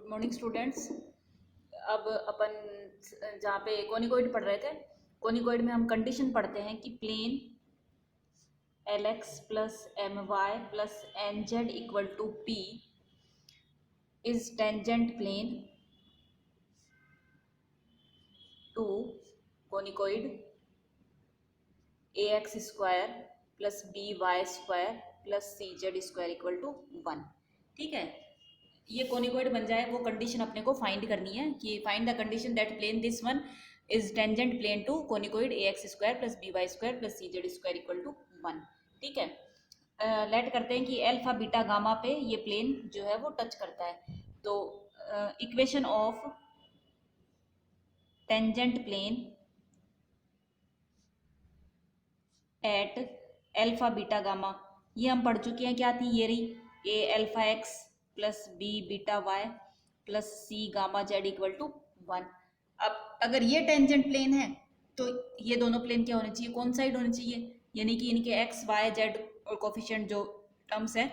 Morning students. अब अपन जहाँ पे कोनिकोइड पढ़ रहे थे, कोनिकोइड में हम कंडीशन पढ़ते हैं कि plane L X plus M Y plus N Z equal to P is tangent plane to conicoid A X square plus B Y square plus C Z square equal to 1। ठीक है, ये कोनिकोइड बन जाए वो condition अपने को find करनी है कि find the condition that plane this one is tangent plane to conicoid A X square plus B Y square plus C Z square equal to 1। ठीक है, लेट करते हैं कि अल्फा बीटा गामा पे ये प्लेन जो है वो टच करता है। तो equation of tangent plane at alpha beta gamma, ये हम पढ़ चुके हैं। क्या थी ये रही, A alpha X plus B beta Y plus C gamma Z equal to 1। अब अगर ये टेंजेंट प्लेन है तो ये दोनों प्लेन क्या होने चाहिए, कौन साइड होने चाहिए, यानी कि इनके एक्स वाई जेड और कोफिशिएंट जो टर्म्स है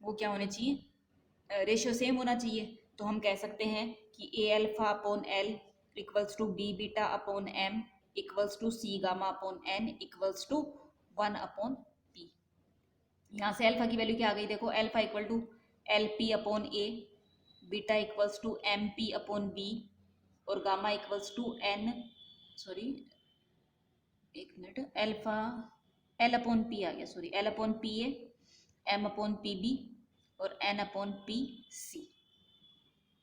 वो क्या होने चाहिए, रेशियो सेम होना चाहिए। तो हम कह सकते हैं कि A alpha upon L equals to B beta upon M equals to C gamma upon N equals to 1 upon P. यहाँ से अल्फा की वैल्यू क्या आ गई, देखो alpha equal to L P upon A, beta equals to M P upon B और gamma equals to N, sorry एक minute, alpha L upon P आ गया, sorry L upon P A, M upon P B और N upon P सी।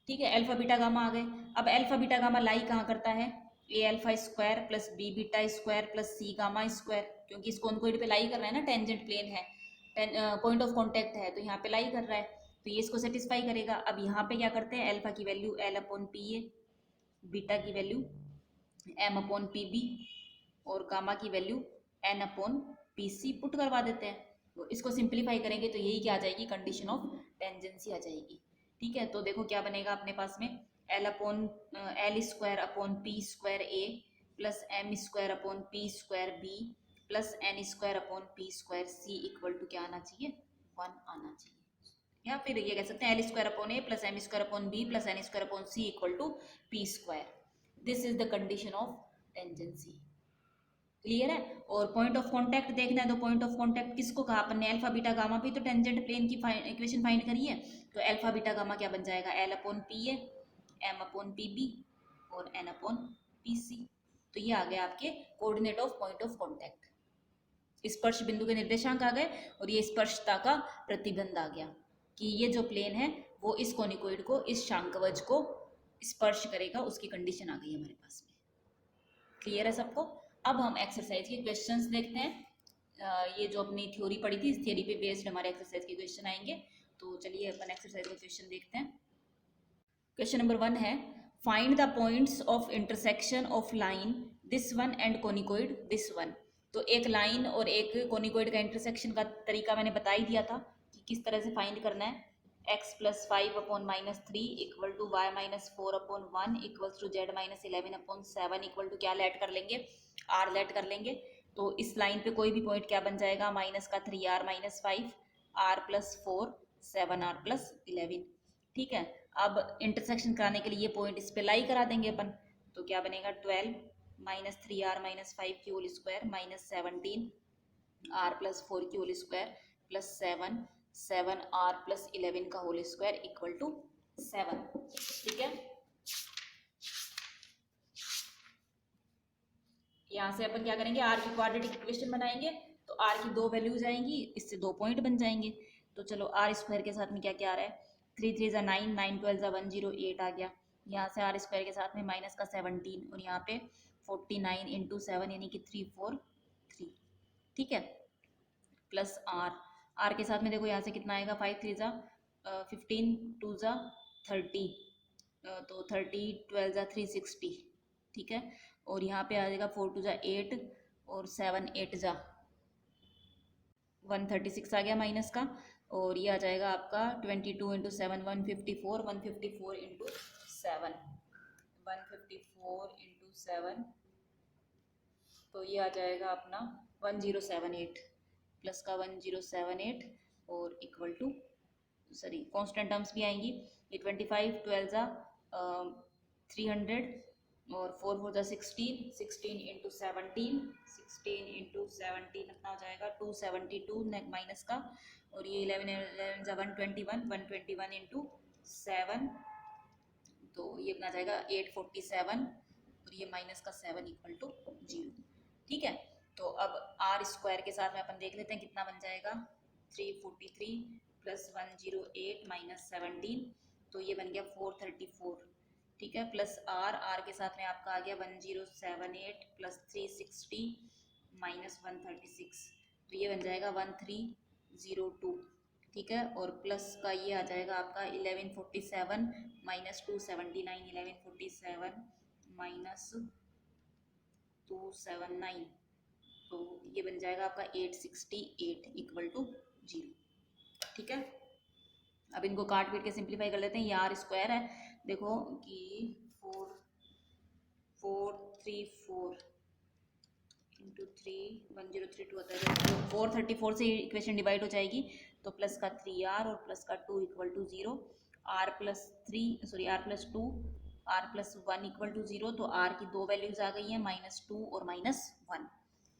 ठीक है, alpha beta gamma आ गए। अब alpha beta gamma लाई कहाँ करता है, A alpha square plus B beta square plus C gamma square, क्योंकि इस कोनकोइड पे लाई कर रहा है ना, टेंजेंट प्लेन है, पॉइंट ऑफ कॉन्टेक्ट है, तो यहाँ पे लाई कर रहा है, तो ये इसको सेटिस्फाई करेगा। अब यहाँ पे क्या करते हैं, अल्फा की value L upon P A, beta की value M upon P B और गामा की value N upon P C put करवा देते हैं। तो इसको सिंप्लीफाई करेंगे तो यही क्या आ जाएगी, कंडीशन ऑफ टेंजेंसी आ जाएगी। ठीक है, तो देखो क्या बनेगा अपने पास में, L upon L square upon P square A plus M square upon P square B plus N square upon P square C equal to क्या आना चाहिए, 1 आना चाहिए। या फिर ये कह सकते हैं L square upon A plus M square upon B plus N square upon C equal to P square. This is the condition of tangency. Clear है। और पॉइंट ऑफ कांटेक्ट देखना है, तो पॉइंट ऑफ कांटेक्ट किसको कहा अपन ने, alpha beta gamma पे तो टेंजेंट प्लेन की इक्वेशन फाइंड करी है। तो अल्फा बीटा गामा क्या बन जाएगा, L upon P A, M upon P B और एन अपॉन पी सी। तो ये आ गया आपके coordinate of point of contact. स्पर्श बिंदु के निर्देशांक आ गए और ये स्पर्शता का प्रतिबंध आ गया कि ये जो प्लेन है वो इस कोनिकोइड को, इस शांकवज को स्पर्श करेगा, उसकी कंडीशन आ गई हमारे पास में। क्लियर है सबको। अब हम एक्सरसाइज के क्वेश्चंस देखते हैं। ये जो अपनी थ्योरी पढ़ी थी, इस थ्योरी पे बेस्ड हमारे एक्सरसाइज के क्वेश्चन आएंगे। तो चलिए अपन एक्सरसाइज का क्वेश्चन देखते हैं। क्वेश्चन नंबर 1 है, find the points of intersection of line this one and conicoid this one. तो एक लाइन और एक कोनिकोइड का इंटरसेक्शन का तरीका मैंने बता ही दिया था कि किस तरह से फाइंड करना है। x plus 5 upon minus 3 equal to Y minus 4 upon 1 equals to Z minus 11 upon 7 equal to क्या लेट कर लेंगे, r लेट कर लेंगे। तो इस लाइन पे कोई भी पॉइंट क्या बन जाएगा, माइनस का 3r minus 5, r plus 4, 7r plus 11। ठीक है, अब इंटरसेक्शन कराने के लिए ये पॉइंट इस पे लाई करा देंगे अपन। तो क्या बनेगा, 12 माइनस 3r माइनस 5 की whole square minus 17 r plus 4 की whole square plus 7 r plus 11 का होल स्क्वायर इक्वल टू 7। ठीक है, यहाँ से अपन क्या करेंगे, r की क्वाड्रेटिक इक्वेशन बनाएंगे। तो r की दो वैल्यूज आएंगी, इससे दो पॉइंट बन जाएंगे। तो चलो r स्क्वायर के साथ में क्या क्या आ रहा है, 3 3 ज़ा 9, 9 12 ज़ा 108 आ गया। यहाँ से r स्क्वायर के साथ में माइनस का 17 और यहाँ पे 49 इंटू 7 यानी कि 343। ठीक है, प्लस r के साथ में देखो यहाँ से कितना आएगा, 5 3 ज़ा 15, 2 ज़ा 30, तो 30 12 ज़ा 360। ठीक है, और यहाँ पे आ जाएगा 4 2 ज़ा 8 और 7 8 ज़ा 136 आ गया माइनस का। और ये आ जाएगा आपका 22 इंटू 7 154, 154 इंटू 7, 154 इंटू 7, तो ये आ जाएगा अपना 1078 प्लस का 1078 और equal to sorry constant terms भी आएंगी। ये 25 12 जा 300 और 4 4 जा 16, 16 इंटू 17, 16 इंटू 17 कितना हो जाएगा 272 माइनस का, और ये 11 11 जा 121, 121 इंटू 7, तो ये अपना जाएगा 847, और ये माइनस का 7 इक्वल टू 0। ठीक है, तो अब आर स्क्वायर के साथ में अपन देख लेते हैं कितना बन जाएगा 343 प्लस 108 माइनस 17, तो ये बन गया 434। ठीक है, प्लस आर, आर के साथ में आपका आ गया 1078 प्लस 360 माइनस 136, तो ये बन जाएगा 1302। ठीक है, और प्लस का ये आ जाएगा आपका 1147 माइनस 279, 1147 माइनस 279, तो ये बन जाएगा आपका 868 इक्वल टू 0। ठीक है, अब इनको काट पीट के सिंप्लीफाई कर लेते हैं। ये आर स्क्वायर है, देखो कि 4434 इंटू 3 1032 होता है, तो 434 से इक्वेशन डिवाइड हो जाएगी, तो प्लस का 3r और प्लस का 2 equal to 0, r plus 3 sorry r plus 2 r plus 1 equal to 0, तो r की दो वैल्यूज आ गई हैं -2 और -1।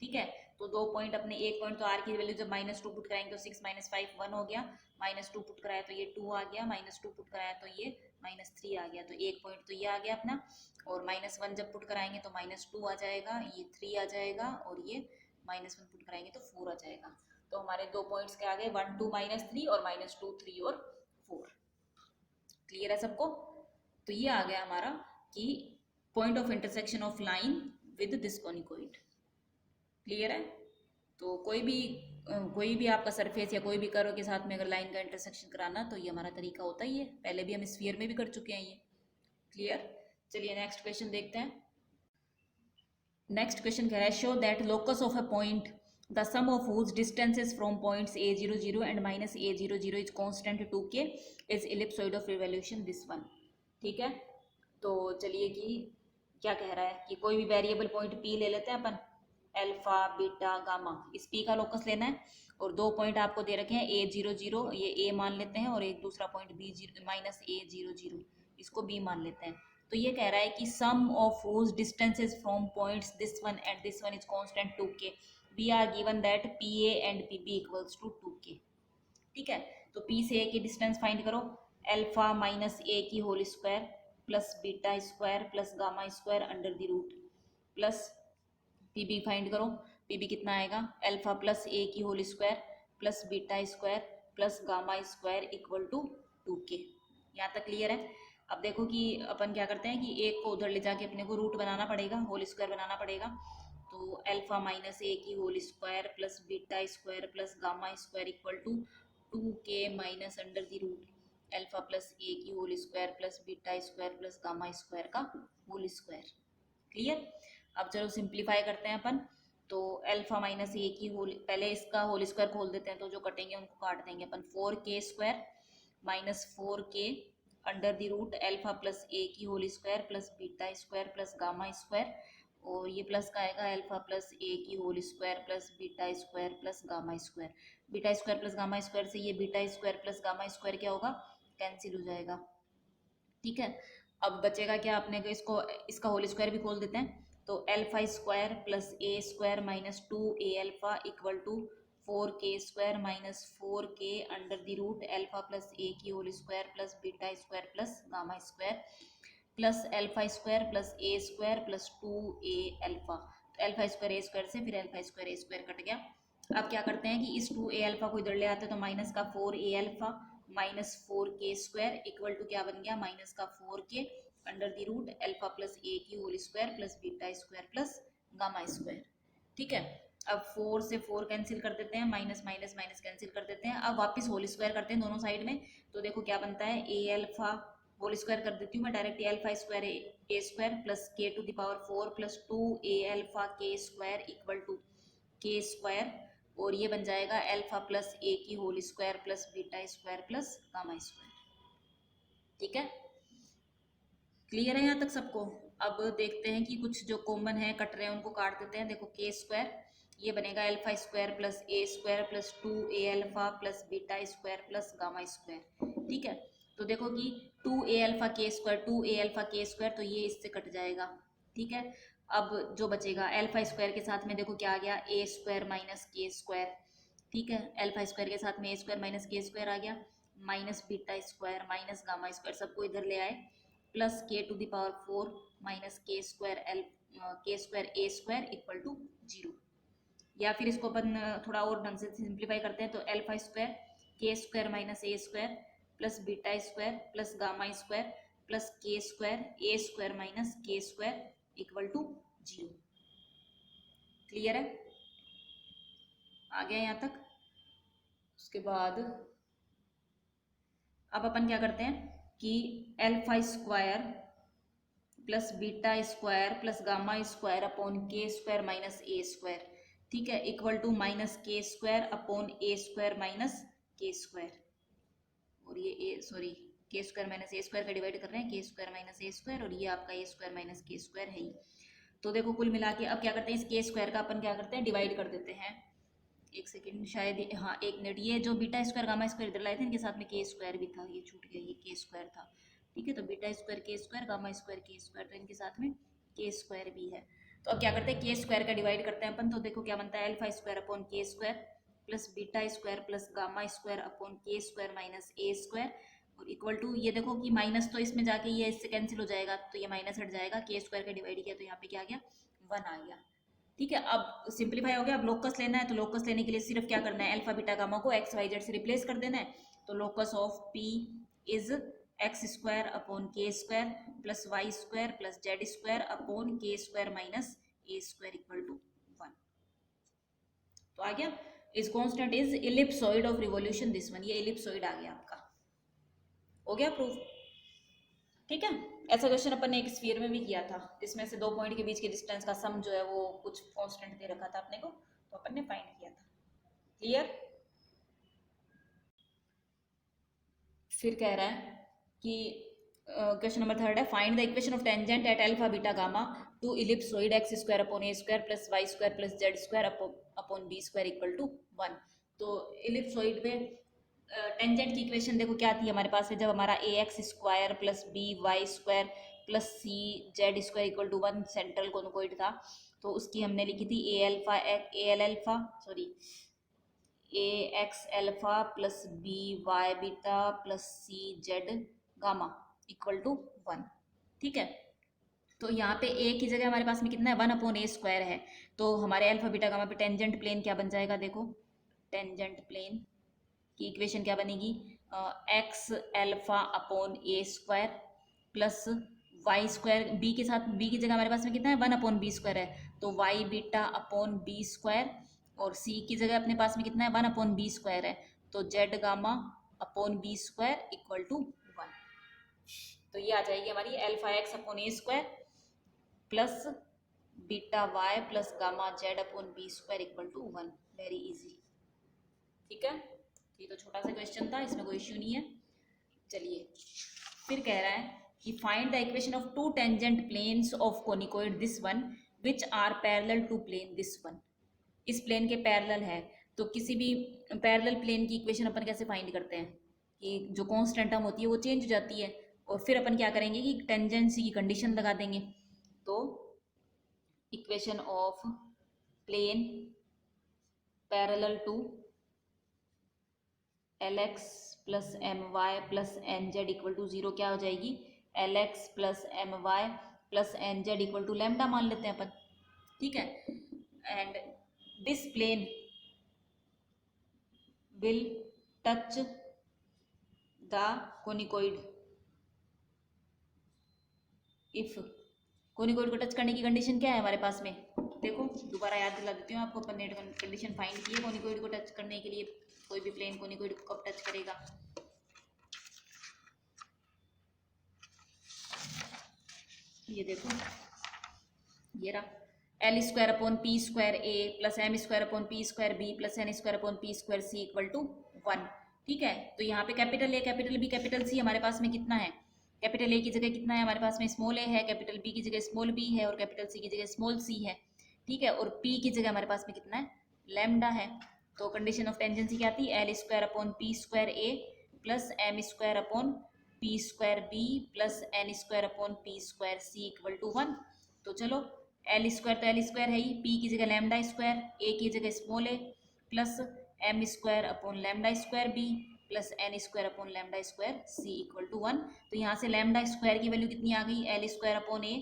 ठीक है, तो दो पॉइंट अपने, एक पॉइंट तो r की वैल्यू जब -2 पुट कराएंगे तो 6 - 5 1 हो गया, -2 पुट कराया तो ये 2 आ गया, -2 पुट कराया तो ये -3 आ गया, तो एक पॉइंट तो ये आ गया अपना, और -1 जब पुट कराएंगे तो -2 आ जाएगा, ये 3 आ जाएगा, और ये -1 पुट कराएंगे तो 4 आ जाएगा। तो हमारे दो पॉइंट्स क्या आ गए 1 2 -3 और -2 3 और 4। क्लियर है सबको? तो ये आ गया हमारा कि point of intersection of line with this conicoid. Clear है? तो कोई भी आपका सरफेस या कोई भी कर्व के साथ में अगर लाइन का इंटरसेक्शन कराना, तो ये हमारा तरीका होता ही है, पहले भी हम स्फीयर में भी कर चुके हैं ये। क्लियर? चलिए नेक्स्ट क्वेश्चन देखते हैं। नेक्स्ट क्वेश्चन कह रहा है show that locus of a point the sum of whose distances from points a00 and minus a00 is constant 2k is ellipsoid of revolution this one। ठीक है, तो चलिए कि क्या कह रहा है कि कोई भी वेरिएबल पॉइंट p ले लेते हैं अपन, अल्फा बीटा गामा, इस p का लोकस लेना है, और दो पॉइंट आपको दे रखे हैं a00, ये a मान लेते हैं, और एक दूसरा पॉइंट b0 माइनस a00, इसको b मान लेते हैं। तो ये कह रहा है कि सम of whose distances from points this one and this one is constant 2k, we are given that pa and pb equals to 2k। ठीक है, तो p से a की डिस्टेंस फाइंड करो, अल्फा माइनस a की whole square plus beta square plus gamma square under the root, plus pb find करो, pb कितना आएगा अल्फा प्लस a की whole square plus beta square plus gamma square equal to 2k। यहाँ तक clear है? अब देखो कि अपन क्या करते हैं कि एक को उधर ले जाके अपने को रूट बनाना पड़ेगा, होल स्क्वायर बनाना पड़ेगा, तो अल्फा माइनस a की whole square plus beta square plus gamma square equal to 2k minus under the root alpha plus a की whole square plus beta square plus gamma square का whole square. Clear? अब चलो simplify करते हैं अपन, तो alpha minus a की whole, पहले इसका होल स्क्वायर खोल देते हैं, तो जो कटेंगे उनको काट देंगे अपन, 4k square minus 4k under the root alpha plus a की whole square plus beta square plus gamma square, और ये प्लस का आएगा अल्फा प्लस a की whole square plus beta square plus gamma square. Beta square plus gamma square से ये beta square plus gamma square क्या होगा, कैंसिल हो जाएगा। ठीक है, अब बचेगा क्या अपने को, इसको इसका होल स्क्वायर भी खोल देते हैं, तो alpha square plus a square minus 2a alpha equal to 4k square minus 4k under the root alpha plus a की whole square plus beta square plus gamma square plus alpha square plus a square plus 2a alpha, तो alpha square a square से फिर alpha square a square कट गया। अब क्या करते हैं कि इस 2a अल्फा को इधर ले आते हैं, तो माइनस का 4a alpha minus 4k square equal to क्या बन गया, माइनस का 4k under the root alpha plus a की whole square plus beta square plus gamma square. ठीक है, अब 4 से 4 कैंसिल कर देते हैं, माइनस माइनस माइनस कैंसिल कर देते हैं, अब वापस होल स्क्वायर करते हैं दोनों साइड में, तो देखो क्या बनता है, a अल्फा होल स्क्वायर कर देती हूँ मैं direct, alpha square a square plus k to the power 4 plus 2a alpha k square equal to k square, और ये बन जाएगा अल्फा प्लस a की whole square plus beta square plus gamma square. ठीक है, क्लियर है यहाँ तक सबको? अब देखते हैं कि कुछ जो कॉमन है कट रहे हैं उनको काट देते हैं। देखो k स्क्वायर ये बनेगा alpha square plus A square plus 2a alpha plus beta square plus gamma square. ठीक है, तो देखो कि 2a अल्फा के स्क्वायर 2a अल्फा के स्क्वायर, तो ये इससे कट जाएगा। ठीक है, अब जो बचेगा अल्फा स्क्वायर के साथ में देखो क्या आ गया, A square minus K square. ठीक है, अल्फा स्क्वायर के साथ में A square minus K square आ गया, minus beta square minus gamma square, सबको इधर ले आए, plus K to the power 4 minus K square A square equal to 0। या फिर इसको अपन थोड़ा और ढंग से सिंप्लीफाई करते हैं, तो alpha square K square minus A square plus beta square plus gamma square plus K square A square minus K square equal to 0। Clear है, आ गया यहाँ तक। उसके बाद अब अपन क्या करते हैं कि alpha square plus beta square plus gamma square upon K square minus A square, ठीक है, equal to minus K square upon A square minus K square, और ये ए सॉरी के स्क्वायर माइनस ए स्क्वायर का डिवाइड कर रहे हैं, के स्क्वायर माइनस ए स्क्वायर, और ये आपका ए स्क्वायर माइनस के स्क्वायर है ही। तो देखो कुल मिला के अब क्या करते हैं, इस के स्क्वायर का अपन क्या करते हैं, डिवाइड कर देते हैं। एक सेकेंड, शायद हाँ 1 मिनट, ये जो बीटा स्क्वायर गामा स्क्वायर इधर लाए थे इनके साथ में के स्क्वायर भी था, ये छूट गया, ये के स्क्वायर था। ठीक है, तो beta square K square gamma square K square, तो इनके साथ में के स्क्वायर भी है। तो अब क्या करते हैं, के स्क्वायर का डिवाइड करते हैं अपन, तो देखो क्या बनता है, alpha square upon K square plus beta square plus gamma square upon K square minus A square, और इक्वल टू ये देखो कि माइनस तो इसमें जाके ये इससे कैंसिल हो जाएगा, तो ये माइनस हट जाएगा, के स्क्वायर का डिवाइड किया तो यहाँ पे क्या आ गया, 1 आ गया। ठीक है, अब सिंप्लीफाई हो गया। अब लोकस लेना है, तो लोकस लेने के लिए सिर्फ क्या करना है, अल्फा बीटा गामा को एक्स वाई जेड से रिप्लेस कर देना है। तो locus of P is X square upon K square plus Y square plus Z square upon K square minus A square equal to 1। तो आ गया, इस constant is ellipsoid of revolution this one, ये ellipsoid आ गया आपका, हो गया प्रूफ। ठीक है, ऐसा क्वेश्चन अपन ने एक स्फीयर में भी किया था, जिसमें से 2 पॉइंट के बीच के डिस्टेंस का सम जो है वो कुछ कांस्टेंट दे रखा था अपने को, तो अपन ने फाइंड किया था। क्लियर। फिर कह रहा है कि क्वेश्चन नंबर 3 है, find the equation of tangent at alpha beta gamma to ellipsoid X square upon A square plus Y square plus Z square upon B square equal to 1। तो ellipsoid में tangent की equation देखो क्या थी हमारे पास है, जब हमारा A X square plus B Y square plus C Z square equal to 1 central conicoid था, तो उसकी हमने लिखी थी A X alpha plus B Y beta plus C Z gamma equal to 1। ठीक है, तो यहाँ पे ए की जगह हमारे पास में कितना है, 1 अपॉन ए स्क्वायर है, तो हमारे अल्फा बीटा गामा पे टेंजेंट प्लेन क्या बन जाएगा, देखो टेंजेंट प्लेन की इक्वेशन क्या बनेगी, X alpha upon A square plus Y square, B के साथ बी की जगह हमारे पास में कितना है, 1 अपॉन बी स्क्वायर है, तो Y beta upon B square, और सी की जगह अपने पास में कितना है, 1 अपॉन बी स्क्वायर है, तो Z gamma upon B square equal to 1। तो ये आ जाएगी हमारी alpha X upon A square plus beta Y plus gamma Z upon B square equal to 1। Very easy. ठीक है, ये तो छोटा सा क्वेश्चन था, इसमें कोई इश्यू नहीं है। चलिए फिर कह रहा है कि find the equation of 2 tangent planes of conicoid this one which are parallel to plane this one. इस प्लेन के पैरेलल है, तो किसी भी पैरेलल प्लेन की इक्वेशन अपन कैसे फाइंड करते हैं कि जो कांस्टेंट टर्म होती है वो चेंज हो जाती है, और फिर अपन क्या करेंगे कि टेंजेंसी की कंडीशन लगा देंगे। तो equation of plane parallel to L X plus M Y plus N Z equal to 0 क्या हो जाएगी, L X plus M Y plus N Z equal to lambda मान लेते हैं अपन। ठीक है, and this plane will touch the conicoid if, conicoid को टच करने की कंडीशन क्या है हमारे पास में, देखो दोबारा याद दिला देती हूँ आपको, अपन ने कंडीशन फाइंड की है कोनिकॉइड को टच करने के लिए, कोई भी प्लेन कोनिकॉइड को कब टच करेगा। ये देखो, ये रहा L square upon P square A plus M square upon P square B plus N square upon P square C equal to 1। ठीक है, तो यहाँ पे capital A capital B capital C हमारे पास में कितना है, कैपिटल ए की जगह कितना है हमारे पास में, स्मॉल ए है, कैपिटल बी की जगह स्मॉल बी है, और कैपिटल सी की जगह स्मॉल सी है। ठीक है, और p की जगह हमारे पास में कितना है, लैम्डा है। तो कंडीशन ऑफ टेंजेंसी क्या थी, L square upon P square A plus M square upon P square B plus N square upon P square C equal to 1। तो चलो एल स्क्वायर तो एल स्क्वायर है ही, पी की जगह लैम्डा स्क्वायर, ए की जगह small A plus M square upon lambda square B plus N square upon lambda square C equal to 1। तो यहाँ से लैम्डा स्क्वायर की वैल्यू कितनी आ गई, L square upon A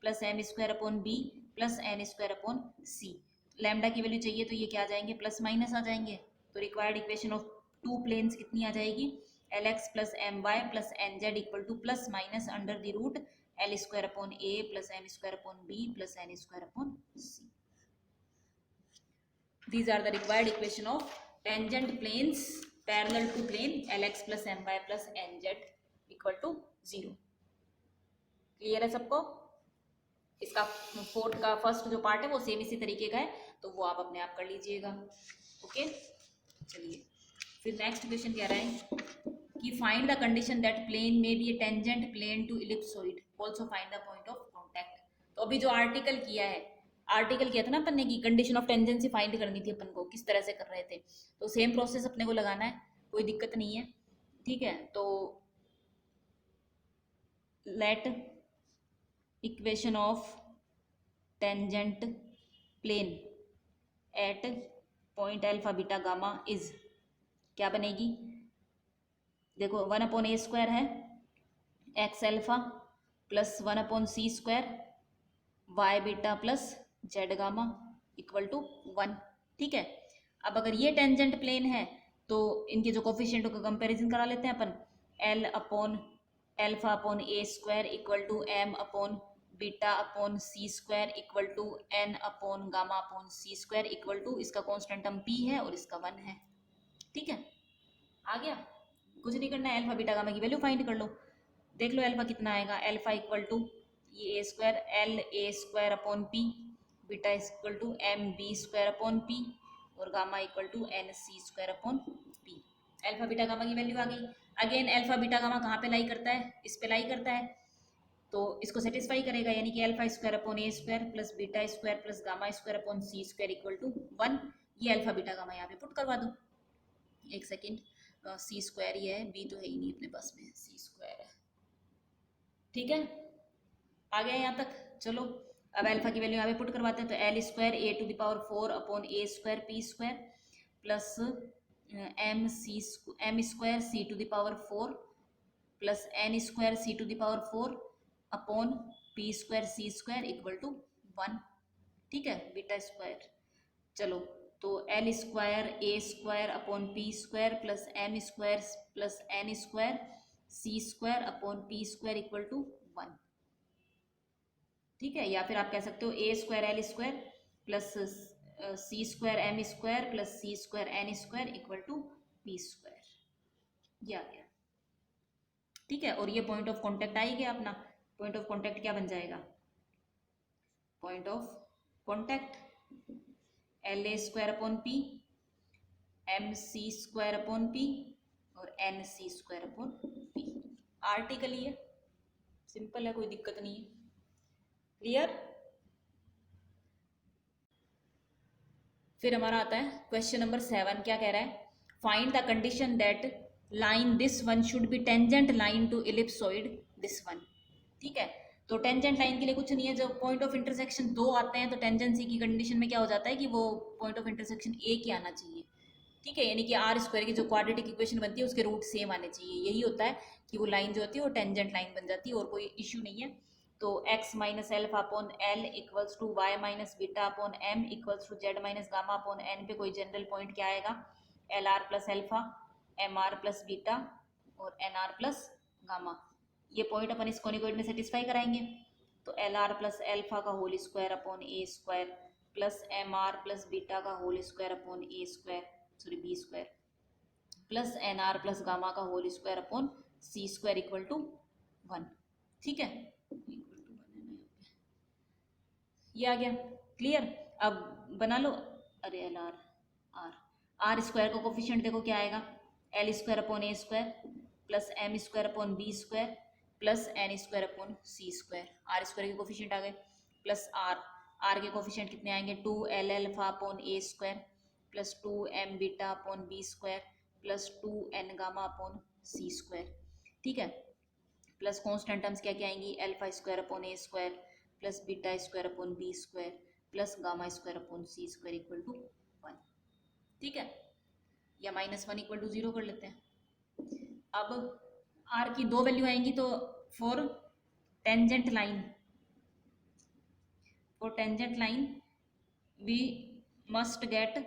plus M square upon B plus N square upon C. Lambda की value चाहिए तो ये क्या आ जाएंगे, प्लस माइनस आ जाएंगे। तो required equation of two planes कितनी आ जाएगी, L X plus M Y plus N Z equal to plus minus under the root L square upon A plus M square upon B plus N square upon C. These are the required equation of tangent planes parallel to plane Lx plus My plus Nz equal to 0। Clear है सबको? इसका fourth का first जो part है वो same इसी तरीके का है, तो वो आप अपने आप कर लीजिएगा। ओके, चलिए फिर नेक्स्ट क्वेश्चन कह रहा है कि find the condition that plane may be a tangent plane to ellipsoid, also find the point of contact. तो अभी जो आर्टिकल किया है, आर्टिकल किया था ना अपन ने कि कंडीशन ऑफ टेंजेंसी फाइंड करनी थी अपन को, किस तरह से कर रहे थे, तो सेम प्रोसेस अपने को लगाना है, कोई दिक्कत नहीं है। ठीक है, तो let equation of tangent plane at point alpha beta gamma is, क्या बनेगी, देखो 1 अपॉन ए स्क्वायर है X alpha plus 1 upon C square Y beta plus Z gamma equal to 1। ठीक है, अब अगर ये टेंजेंट प्लेन है तो इनके जो कोफिशिएंटों का कंपैरिजन करा लेते हैं अपन, L upon alpha upon A square equal to M upon beta upon C square equal to N upon gamma upon C square equal to, इसका कॉन्स्टेंट टर्म पी है और इसका 1 है। ठीक है, आ गया, कुछ नहीं करना है, एल्फा बीटा गामा की वैल्यू फाइंड कर लो। देख लो एल्फा कितना आएगा, एल्फा इक्वल टू ये A square L A square upon P, beta equal to M B square upon P और gamma equal to N C square upon P. Alpha beta gamma की value आ गई। Again alpha beta gamma कहाँ पे लाई करता है, इस पे लाई करता है, तो इसको सेटिस्फाई करेगा, यानी कि alpha square upon A square plus beta square plus gamma square upon C square equal to 1। ये एल्फा बीटा गामा यहाँ पे पुट करवा दो, एक सेकेंड, सी स्क्वायर ही है, बी तो है ही नहीं अपने पास में, सी स्क्वायर है। ठीक है, आ गया यहाँ तक। चलो अब अल्फा की वैल्यू यहाँ पे पुट करवाते हैं, तो L square A to the power 4 upon A square P square plus M square C to the power 4 plus N square C to the power 4 upon P square C square equal to 1। ठीक है, beta square, चलो तो L square A square upon P square plus M square plus N square C square upon P square equal to 1। ठीक है, या फिर आप कह सकते हो A square L square plus C square M square plus C square N square equal to P square, ये आ गया। ठीक है, और ये पॉइंट ऑफ कॉन्टेक्ट आ ही गया अपना। पॉइंट ऑफ कॉन्टेक्ट क्या बन जाएगा, point of contact L A square upon P M C square upon P और N C square upon P. Article ही है, सिंपल है, कोई दिक्कत नहीं है। क्लियर? फिर हमारा आता है क्वेश्चन नंबर 7, क्या कह रहा है, find the condition that line this one should be tangent line to ellipsoid this one. ठीक है, तो टेंजेंट लाइन के लिए कुछ नहीं है, जब पॉइंट ऑफ इंटरसेक्शन दो आते हैं तो टेंजेंसी की कंडीशन में क्या हो जाता है कि वो पॉइंट ऑफ इंटरसेक्शन एक ही आना चाहिए। ठीक है, यानी कि आर स्क्वायर की जो क्वाड्रेटिक इक्वेशन बनती है उसके रूट सेम आने चाहिए, यही होता है कि वो लाइन जो होती है वो टेंजेंट लाइन बन जाती है, और कोई इश्यू नहीं है। तो x minus alpha upon L equals to Y minus beta upon M equals to Z minus gamma upon N पे कोई जनरल पॉइंट क्या आएगा, L R plus alpha M R plus beta और एन आर प्लस गामा। ये point अपन इस conicoid में satisfy कराएंगे, तो एल आर प्लस एल्फा का whole square upon A square plus M R plus beta का whole square upon A square sorry B square plus N R plus gamma का whole square upon C square equal to 1। ठीक है, ये आ गया। Clear? अब बना लो, अरे L R R R square का कोफिशिएंट देखो क्या आएगा, L square upon A square plus M square upon B square plus N square upon C square. R square के कोफिशिएंट आ गए प्लस आर आर के कोफिशिएंट कितने आएंगे 2l alpha upon A square plus 2m beta upon B square plus 2n gamma upon C square, ठीक है। Plus constant terms क्या क्या आएंगी alpha square upon A square plus beta square upon B square plus gamma square upon C square equal to 1, ठीक है। या -1 equal to 0 कर लेते हैं। अब आर की दो वैल्यू आएंगी तो for tangent line we must get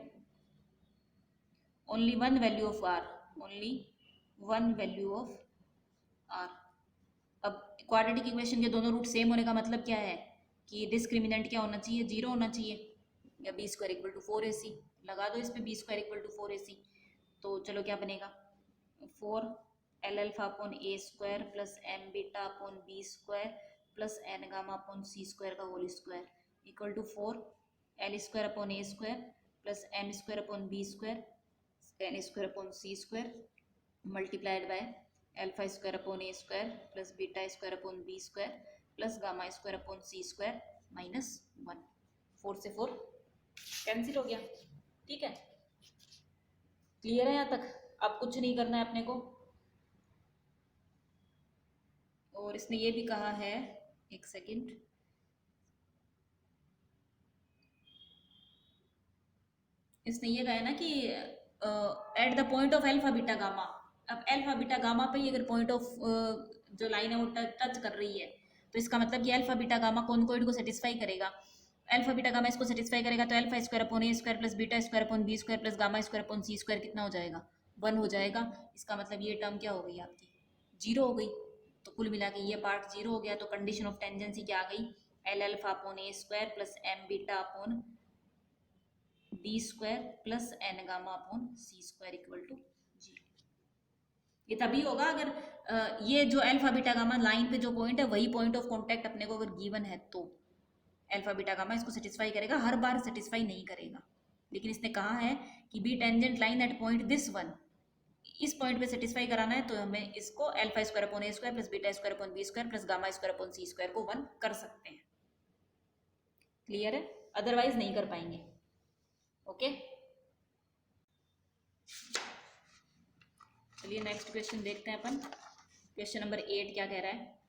only one value of R, only one value of R. अब क्वाड्रेटिक इक्वेशन के दोनों रूट सेम होने का मतलब क्या है कि डिस्क्रिमिनेंट क्या होना चाहिए 0 होना चाहिए, या B square equal to 4ac लगा दो इस पे, B square equal to 4ac। तो चलो क्या बनेगा 4l alpha upon A square plus m beta upon B square plus n gamma upon C square का whole square equal to 4l square upon A square plus m square upon B square n square upon C square multiplied by alpha square upon A square plus beta square upon B square plus gamma square upon C square -1। 4 से 4 cancel हो गया, ठीक है। Clear है यहाँ तक? अब कुछ नहीं करना है अपने को। और इसने ये भी कहा है, एक सेकंड, इसने ये कहा है ना कि at the point of alpha beta gamma. अब अल्फा बीटा गामा पे ही अगर पॉइंट ऑफ जो लाइन है वो टच कर रही है तो इसका मतलब कि अल्फा बीटा गामा कॉनकॉइड को सेटिस्फाई करेगा। अल्फा बीटा गामा इसको सेटिस्फाई करेगा तो alpha square upon A square plus beta square upon B square plus gamma square upon C square कितना हो जाएगा 1 हो जाएगा। इसका मतलब ये टर्म क्या हो गई आपकी 0 हो गई। तो कुल मिला के ये पार्ट 0 हो गया। तो कंडीशन ऑफ टेंजेंसी क्या आ गई L alpha upon A square plus M beta upon B square plus N gamma upon C square equal to 0। ये तभी होगा अगर ये जो अल्फा बीटा गामा लाइन पे जो पॉइंट है वही पॉइंट ऑफ कांटेक्ट अपने को अगर गिवन है तो अल्फा बीटा गामा इसको सेटिस्फाई करेगा, हर बार सेटिस्फाई नहीं करेगा। लेकिन इसने कहा है कि be tangent line at point this one, इस पॉइंट पे सेटिस्फाई कराना है तो हमें इसको alpha square upon A square plus beta square upon B square plus gamma square upon C square को 1 कर सकते हैं। क्लियर है? अदरवाइज नहीं कर पाएंगे। ओके, चलिए नेक्स्ट क्वेश्चन देखते हैं अपन। क्वेश्चन नंबर 8 क्या कह रहा है,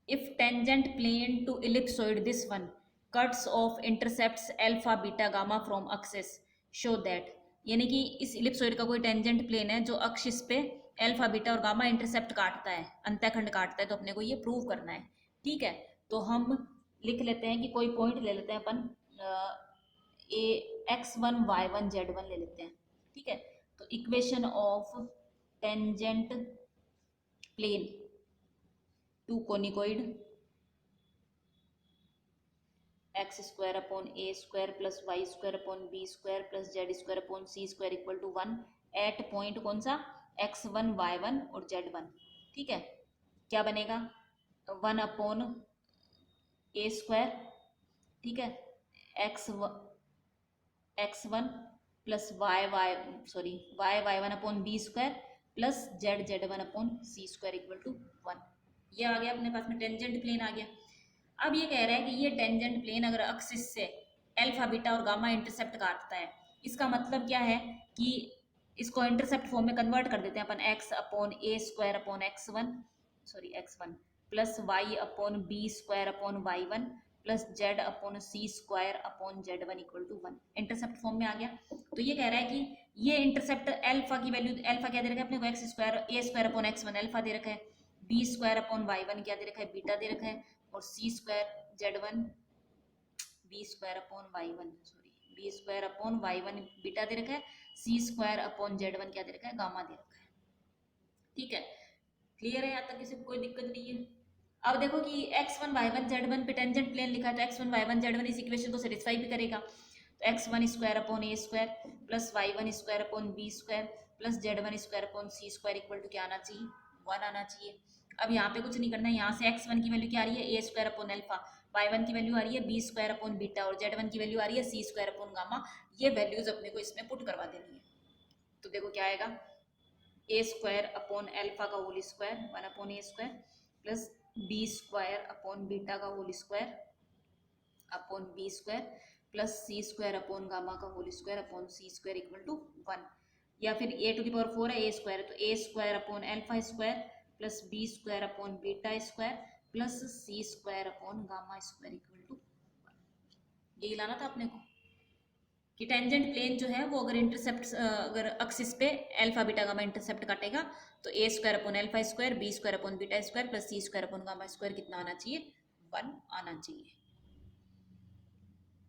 if tangent plane to ellipsoid this one cuts off intercepts alpha beta gamma from axis show that, यानी कि इस इलिप्सॉइड का कोई टेंजेंट प्लेन है जो अक्ष पे अल्फा बीटा और गामा इंटरसेप्ट काटता है, अंतःखंड काटता है, तो अपने को ये प्रूव करना है। ठीक है, तो हम लिख लेते हैं कि कोई पॉइंट ले लेते हैं अपन x1 y1 z1 ले लेते हैं। ठीक है, तो equation of tangent plane to conicoid X square upon A square plus Y square upon B square plus Z square upon C square equal to 1 at point कौन सा x1 y1 और z1। ठीक है, क्या बनेगा 1 अपॉन ए स्क्वायर, ठीक है, x1 plus y1 upon B square plus z1 upon C square equal to 1। ये आ गया अपने पास में टेंजेंट प्लेन आ गया। अब ये कह रहा है कि ये टेंजेंट प्लेन अगर एक्सिस से अल्फा बीटा और गामा इंटरसेप्ट काटता है, इसका मतलब क्या है कि इसको इंटरसेप्ट फॉर्म में कन्वर्ट कर देते हैं अपन x upon A square upon x1 plus y upon B square upon y1 plus z upon C square upon z1 equal to 1। Intercept form में आ गया। तो ये कह रहा है कि ये इंटरसेप्ट अल्फा की वैल्यू, अल्फा क्या दे रखा है अपने को x square A square upon x1 alpha दे रखा है, बी स्क्वायर अपॉन y1 क्या दे रखा है बीटा दे रखा है, और C square z1 B square upon y1 beta दे रखा है, सी स्क्वायर अपॉन z1 क्या दे रखा है गामा दे रखा है। ठीक है, क्लियर है यहाँ तक? किसी को कोई दिक्कत नहीं है? अब देखो कि x1 y1 z1 पे टेंजेंट प्लेन लिखा है तो x1 y1 z1 इस इक्वेशन को सेटिस्फाई भी करेगा। तो x1 square upon A square plus y1 square upon B square plus z1 square upon C square equal to क्या आना चाहिए 1 आना चाहिए। अब यहाँ पे कुछ नहीं करना है, यहाँ से x1 की वैल्यू क्या आ रही है A square upon alpha, y1 की वैल्यू आ रही है बी स्क्वायर अपॉन बीटा और z1 की वैल्यू आ रही है सी स्क्वायर अपॉन गामा। ये वैल्यूज अपने को इसमें पुट करवा देनी है। तो देखो क्या आएगा ए स्क्वायर अपॉन अल्फा का whole square 1 upon A square plus B square upon beta का whole square upon B square plus सी स्क्वायर अपॉन गामा का whole square upon C square equal to 1, या फिर ए टू द पावर 4 है A square, तो ए square upon alpha square plus B square upon beta square plus C square upon gamma square equal to 1। यही लाना था अपने को कि टेंजेंट प्लेन जो है वो अगर इंटरसेप्ट अगर एक्सिस पे अल्फा बीटा गामा इंटरसेप्ट काटेगा तो ए square upon alpha square b square upon beta square plus सी स्क्वायर अपॉन गामा स्क्वायर कितना आना चाहिए, 1 आना चाहिए।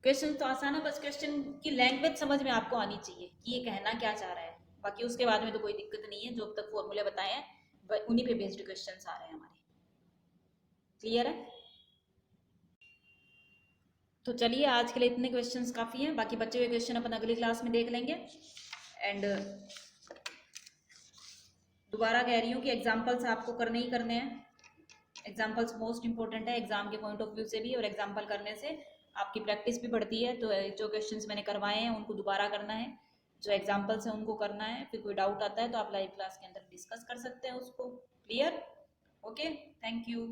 क्वेश्चन तो आसान है, बस क्वेश्चन की लैंग्वेज समझ में आपको आनी चाहिए कि ये कहना क्या चाह रहा है। बाकी उसके बाद में तो कोई दिक्कत नहीं है, जो अब तक फॉर्मूले बताए हैं उन्हीं पे बेस्ड क्वेश्चन आ रहे हैं हमारे। क्लियर है? तो चलिए आज के लिए इतने क्वेश्चंस काफ़ी हैं, बाकी बचे हुए क्वेश्चन अपन अगली क्लास में देख लेंगे। एंड दोबारा कह रही हूँ कि एग्जाम्पल्स आपको करने ही करने हैं। एग्जाम्पल्स मोस्ट इंपॉर्टेंट है एग्जाम के पॉइंट ऑफ व्यू से भी, और एग्जाम्पल करने से आपकी प्रैक्टिस भी बढ़ती है। तो जो क्वेश्चंस मैंने करवाए हैं उनको दोबारा करना है, जो एग्जाम्पल्स हैं उनको करना है। फिर कोई डाउट आता है तो आप लाइव क्लास के अंदर डिस्कस कर सकते हैं उसको। क्लियर? Okay, thank you.